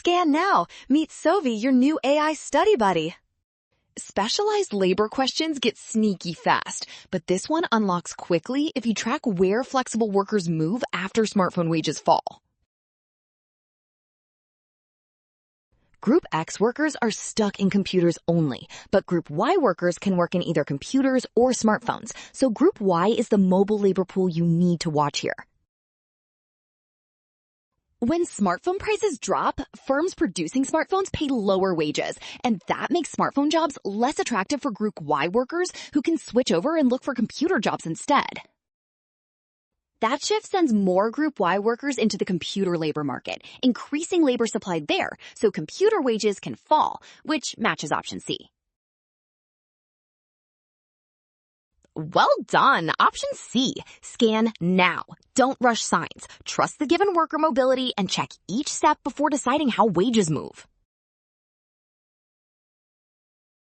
Scan now. Meet Sovi, your new AI study buddy. Specialized labor questions get sneaky fast, but this one unlocks quickly if you track where flexible workers move after smartphone wages fall. Group X workers are stuck in computers only, but Group Y workers can work in either computers or smartphones, so Group Y is the mobile labor pool you need to watch here. When smartphone prices drop, firms producing smartphones pay lower wages, and that makes smartphone jobs less attractive for Group Y workers who can switch over and look for computer jobs instead. That shift sends more Group Y workers into the computer labor market, increasing labor supply there so computer wages can fall, which matches option C. Well done! Option C. Scan now. Don't rush signs. Trust the given worker mobility and check each step before deciding how wages move.